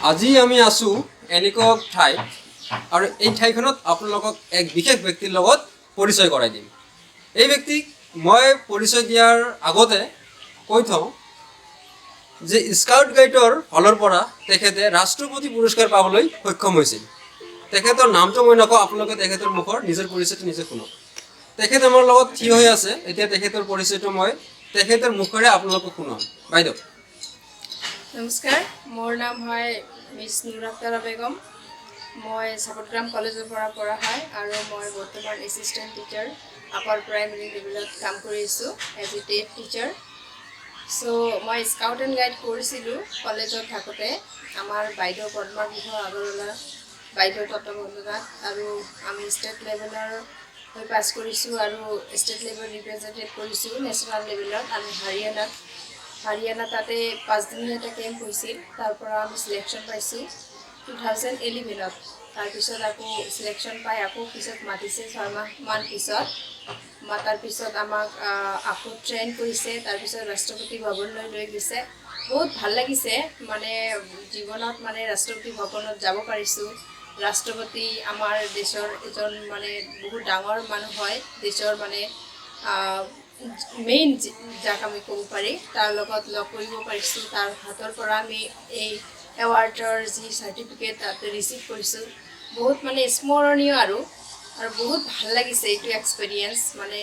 আজি আমি আছোঁ এনেকুৱা ঠাইত আৰু এই ঠাইখনত আপোনালোকক এক বিশেষ ব্যক্তিৰ লগত পৰিচয় কৰাই দিম। এই ব্যক্তিক মই পৰিচয় দিয়াৰ আগতে কৈ থওঁ যে স্কাউট গাইডৰ ফালৰ পৰা তেখেতে ৰাষ্ট্ৰপতি পুৰস্কাৰ পাবলৈ সক্ষম হৈছিল। তেখেতৰ নামটো মই নকওঁ, আপোনালোকে তেখেতৰ মুখৰ নিজৰ পৰিচয়টো নিজে শুনক। তেখেত আমাৰ লগত থিয় হৈ আছে। এতিয়া তেখেতৰ পৰিচয়টো মই তেখেতৰ মুখেৰে আপোনালোকক শুনাম। বাইদেউ নমস্কাৰ, মোৰ নাম হয় মিছ নুৰ আক্তাৰা বেগম। মই চাপটগ্ৰাম কলেজৰ পৰা পঢ়া হয় আৰু মই বৰ্তমান এছিষ্টেণ্ট টিচাৰ আপাৰ প্ৰাইমেৰী লেভেলত কাম কৰি আছোঁ এজ এ টেট টিচাৰ। চ' মই স্কাউট এণ্ড গাইড কৰিছিলোঁ কলেজত থাকোঁতে। আমাৰ বাইদেউ পদ্মা বিহু আগৰৱালা বাইদেউৰ তত্ত্বাৱধানত আৰু আমি ষ্টেট লেভেলৰ হৈ পাছ কৰিছোঁ আৰু ষ্টেট লেভেল ৰিপ্ৰেজেণ্টেট কৰিছোঁ নেশ্যনেল লেভেলত। আমি হাৰিয়ানা তাতে 5 দিনীয়া এটা কেম্প হৈছিল। তাৰ পৰা আমি চিলেকশ্যন পাইছোঁ 2011ত। তাৰপিছত আকৌ চিলেকশ্যন পাই আকৌ পিছত মাতিছে 6 মাহমান পিছত। মাতাৰ পিছত আমাক আকৌ ট্ৰেইন কৰিছে। তাৰপিছত ৰাষ্ট্ৰপতি ভৱনলৈ লৈ গৈছে। বহুত ভাল লাগিছে, মানে জীৱনত মানে ৰাষ্ট্ৰপতি ভৱনত যাব পাৰিছোঁ। ৰাষ্ট্ৰপতি আমাৰ দেশৰ এজন মানে বহুত ডাঙৰ মানুহ হয়, দেশৰ মানে মেইন যাক আমি ক'ব পাৰি, তাৰ লগত লগ কৰিব পাৰিছোঁ। তাৰ হাতৰ পৰা আমি এই এৱাৰ্ডৰ যি চাৰ্টিফিকেট তাতে ৰিচিভ কৰিছোঁ। বহুত মানে স্মৰণীয় আৰু বহুত ভাল লাগিছে এইটো এক্সপিৰিয়েঞ্চ। মানে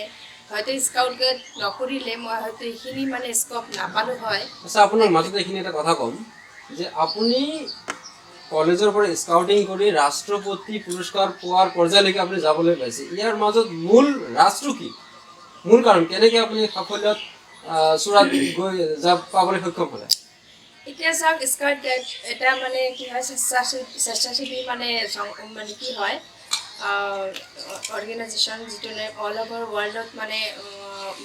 হয়তো স্কাউট গাইড নকৰিলে মই হয়তো এইখিনি মানে স্ক'প নাপালোঁ হয়। আচ্ছা, আপোনাৰ মাজতে এইখিনি এটা কথা ক'ম যে আপুনি কলেজৰ পৰা স্কাউটিং কৰি ৰাষ্ট্ৰপতি পুৰস্কাৰ পোৱাৰ পৰ্যায়লৈকে আপুনি যাবলৈ পাইছে। ইয়াৰ মাজত মূল ৰাজটো কি, মূল কাৰণ কেনেকৈ আপুনি সাফল্যত চূড়াত গৈ পাবলৈ সক্ষম হ'লে? এতিয়া চাওক, স্কাউট গাইড এটা মানে কি হয়, স্বেচ্ছাসেৱী মানে কি হয় অৰ্গেনাইজেশ্যন, যিটো অল অভাৰ ৱৰ্ল্ডত মানে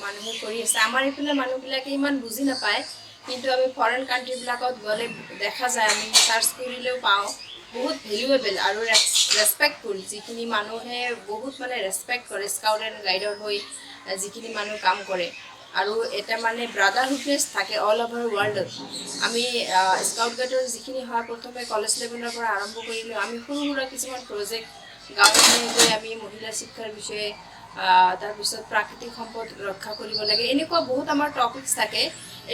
মানুহে কৰি আছে। আমাৰ এইফালে মানুহবিলাকে ইমান বুজি নাপায়, কিন্তু আমি ফৰেইন কাণ্ট্ৰিবিলাকত গ'লে দেখা যায়, আমি চাৰ্চ কৰিলেও পাওঁ, বহুত ভেলুৱেবল আৰু ৰেচপেক্টফুল। যিখিনি মানুহে বহুত মানে ৰেচপেক্ট কৰে স্কাউট এণ্ড গাইডৰ হৈ যিখিনি মানুহ কাম কৰে। আৰু এটা মানে ব্ৰাদাৰহুডনেছ থাকে অল অভাৰ ৱৰ্ল্ডত। আমি স্কাউট গাইডৰ যিখিনি হয় প্ৰথমে কলেজ লেভেলৰ পৰা আৰম্ভ কৰিলোঁ। আমি সৰু সুৰা কিছুমান প্ৰজেক্ট গাঁৱে গৈ আমি মহিলা শিক্ষাৰ বিষয়ে, তাৰপিছত প্ৰাকৃতিক সম্পদ ৰক্ষা কৰিব লাগে, এনেকুৱা বহুত আমাৰ টপিকছ থাকে।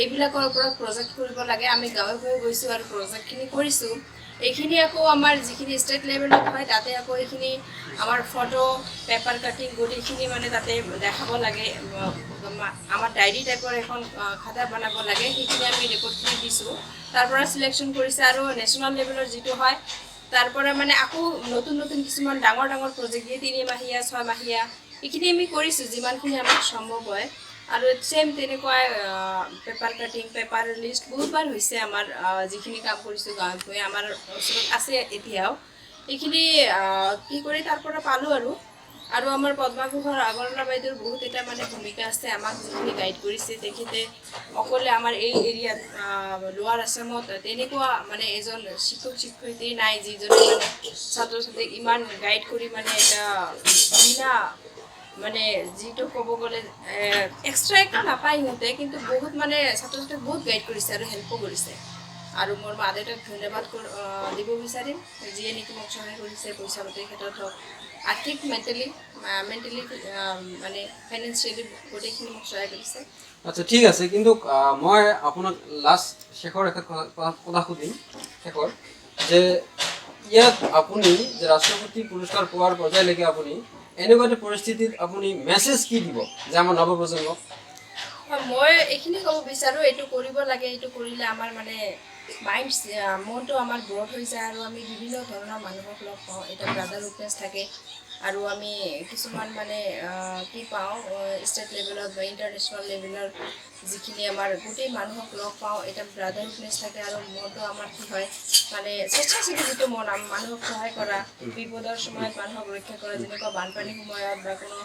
এইবিলাকৰ ওপৰত প্ৰজেক্ট কৰিব লাগে। আমি গাঁৱে গাঁৱে গৈছোঁ আৰু প্ৰজেক্টখিনি কৰিছোঁ। এইখিনি আকৌ আমাৰ যিখিনি ষ্টেট লেভেলত হয় তাতে আকৌ এইখিনি আমাৰ ফটো, পেপাৰ কাটিং গোটেইখিনি মানে তাতে দেখাব লাগে। আমাৰ ডায়েৰী টাইপৰ এখন খাতা বনাব লাগে। সেইখিনি আমি ৰিপৰ্টখিনি দিছোঁ। তাৰ পৰা চিলেকশ্যন কৰিছে আৰু নেশ্যনেল লেভেলৰ যিটো হয় তাৰ পৰা মানে আকৌ নতুন নতুন কিছুমান ডাঙৰ ডাঙৰ প্ৰজেক্ট দিয়ে, 3 মাহীয়া 6 মাহীয়া, এইখিনি আমি কৰিছোঁ যিমানখিনি আমাৰ সম্ভৱ হয়। আৰু ছেম তেনেকুৱাই পেপাৰ কাটিং, পেপাৰ লিষ্ট বহুতবাৰ হৈছে আমাৰ। যিখিনি কাম কৰিছোঁ গাঁৱে ভূঞে আমাৰ ওচৰত আছে এতিয়াও। এইখিনি কি কৰি তাৰ পৰা পালোঁ আৰু আমাৰ পদ্মা ঘোষৰ আগৰৱালা বাইদেউৰ বহুত এটা মানে ভূমিকা আছে। আমাক যিখিনি গাইড কৰিছে তেখেতে অকলে আমাৰ এই এৰিয়াত লোৱাৰ আছামত তেনেকুৱা মানে এজন শিক্ষক শিক্ষয়িত্ৰী নাই যিজনে মানে ছাত্ৰ ছাত্ৰীক ইমান গাইড কৰি মানে এটা বিনা মানে যিটো ক'ব গ'লে এক্সট্ৰা একো নাপায় সিহঁতে, কিন্তু বহুত মানে ছাত্ৰ ছাত্ৰীক বহুত গাইড কৰিছে আৰু হেল্পো কৰিছে। আৰু মোৰ মা দেউতাক ধন্যবাদ দিব বিচাৰিম, যিয়ে নেকি মোক সহায় কৰিছে পইচা পাতিৰ ক্ষেত্ৰত হওক, আৰ্থিক মেণ্টেলি মানে ফাইনেন্সিয়েলি গোটেইখিনি মোক সহায় কৰিছে। আচ্ছা, ঠিক আছে। কিন্তু মই আপোনাক লাষ্ট শেষৰ এটা কথা সুধিম যে ইয়াত আপুনি যে ৰাষ্ট্ৰপতি পুৰস্কাৰ পোৱাৰ পৰ্যায়লৈকে আপুনি এনেকুৱা এটা পৰিস্থিতিত আপুনি মেছেজ কি দিব যে আমাৰ নৱপ্ৰজন্মক? মই এইখিনি ক'ব বিচাৰোঁ, এইটো কৰিব লাগে। এইটো কৰিলে আমাৰ মানে মনটো আমাৰ ব্ৰড হৈ যায় আৰু আমি বিভিন্ন ধৰণৰ মানুহক লগ পাওঁ। এটা ব্ৰাদাৰহুডনেছ থাকে আৰু আমি কিছুমান মানে কি পাওঁ ষ্টেট লেভেলত বা ইণ্টাৰনেশ্যনেল লেভেলৰ যিখিনি আমাৰ গোটেই মানুহক লগ পাওঁ, এটা ব্ৰাদাৰহুডনেছ থাকে আৰু মনটো আমাৰ কি হয় মানে স্বেচ্ছাসেৱী যিটো মন, মানুহক সহায় কৰা, বিপদৰ সময়ত মানুহক ৰক্ষা কৰা, যেনেকুৱা বানপানীৰ সময়ত বা কোনো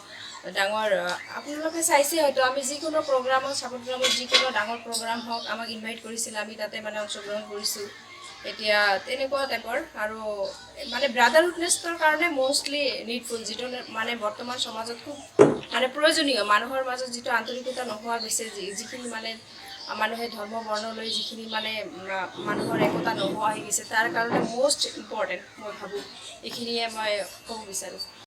ডাঙৰ আপোনালোকে চাইছে হয়তো আমি যিকোনো প্ৰগ্ৰামত চাপটগ্ৰামত যিকোনো ডাঙৰ প্ৰগ্ৰাম হওক আমাক ইনভাইট কৰিছিল, আমি তাতে মানে অংশগ্ৰহণ কৰিছোঁ। এতিয়া তেনেকুৱা টাইপৰ আৰু মানে ব্ৰাদাৰহুডনেছৰ কাৰণে মষ্টলি নিডফুল, যিটো মানে বৰ্তমান সমাজত খুব মানে প্ৰয়োজনীয়। মানুহৰ মাজত যিটো আন্তৰিকতা নোহোৱা গৈছে, যিখিনি মানে মানুহে ধৰ্ম বৰ্ণলৈ যিখিনি মানে মানুহৰ একতা নোহোৱা হৈ গৈছে তাৰ কাৰণে মষ্ট ইম্পৰ্টেণ্ট মই ভাবোঁ এইখিনিয়ে মই ক'ব বিচাৰোঁ